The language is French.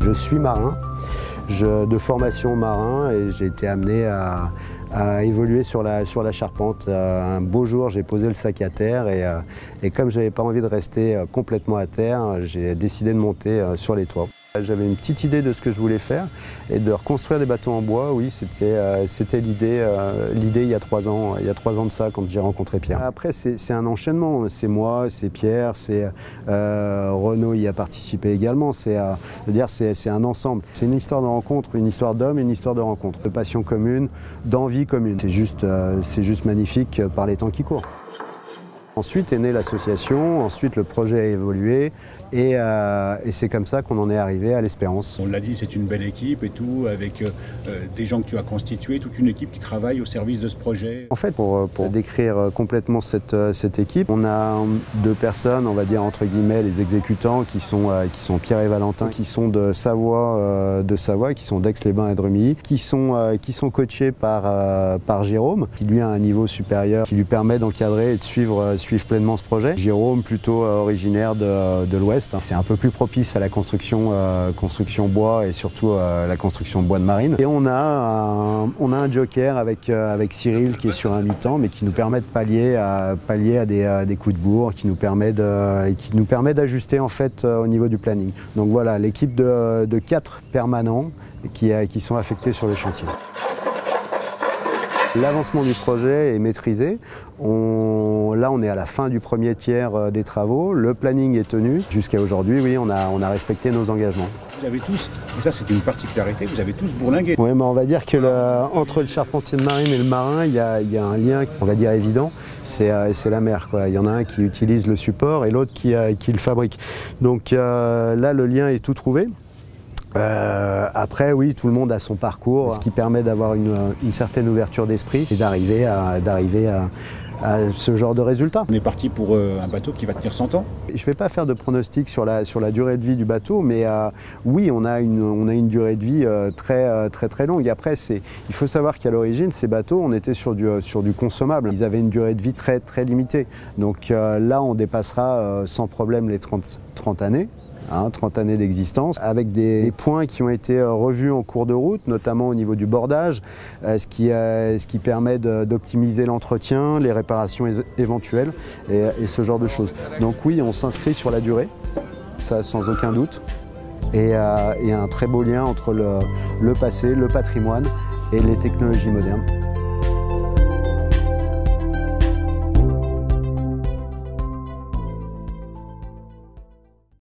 Je suis marin, de formation marin, et j'ai été amené à évoluer sur la charpente. Un beau jour, j'ai posé le sac à terre et comme je n'avais pas envie de rester complètement à terre, j'ai décidé de monter sur les toits. J'avais une petite idée de ce que je voulais faire et de reconstruire des bateaux en bois, oui, c'était l'idée il y a 3 ans, de ça, quand j'ai rencontré Pierre. Après, c'est un enchaînement, c'est moi, c'est Pierre, c'est Renaud y a participé également, c'est un ensemble. C'est une histoire de rencontre, une histoire d'homme et une histoire de rencontre, de passion commune, d'envie commune. C'est juste magnifique par les temps qui courent. Ensuite est née l'association, ensuite le projet a évolué et c'est comme ça qu'on en est arrivé à l'Espérance. On l'a dit, c'est une belle équipe et tout, avec des gens que tu as constitués, toute une équipe qui travaille au service de ce projet. En fait, pour décrire complètement cette équipe, on a 2 personnes, on va dire entre guillemets les exécutants, qui sont Pierre et Valentin, qui sont de Savoie, qui sont d'Aix-les-Bains et de Remilly, qui sont coachés par Jérôme, qui lui a un niveau supérieur, qui lui permet d'encadrer et de suivre pleinement ce projet. Jérôme, plutôt originaire de l'Ouest, c'est un peu plus propice à la construction bois et surtout la construction bois de marine. Et on a un joker avec Cyril qui est sur un mi-temps, mais qui nous permet de pallier à des coups de bourre, qui nous permet d'ajuster en fait au niveau du planning. Donc voilà, l'équipe de 4 permanents qui sont affectés sur le chantier. L'avancement du projet est maîtrisé. Là, on est à la fin du premier tiers des travaux. Le planning est tenu. Jusqu'à aujourd'hui, oui, on a respecté nos engagements. Vous avez tous, et ça c'est une particularité, vous avez tous bourlingué. Oui, mais on va dire que entre le charpentier de marine et le marin, il y a un lien, on va dire évident, c'est la mer, quoi. Il y en a un qui utilise le support et l'autre qui le fabrique. Donc là, le lien est tout trouvé. Après, oui, tout le monde a son parcours, ce qui permet d'avoir une certaine ouverture d'esprit et d'arriver à ce genre de résultat. On est parti pour un bateau qui va tenir 100 ans. Je ne vais pas faire de pronostic sur la durée de vie du bateau, mais oui, on a une durée de vie très longue. Après, il faut savoir qu'à l'origine, ces bateaux, on était sur du consommable. Ils avaient une durée de vie très limitée. Donc là, on dépassera sans problème les 30 années. 30 années d'existence, avec des points qui ont été revus en cours de route, notamment au niveau du bordage, ce qui permet d'optimiser l'entretien, les réparations éventuelles et ce genre de choses. Donc oui, on s'inscrit sur la durée, ça sans aucun doute, et un très beau lien entre le passé, le patrimoine et les technologies modernes.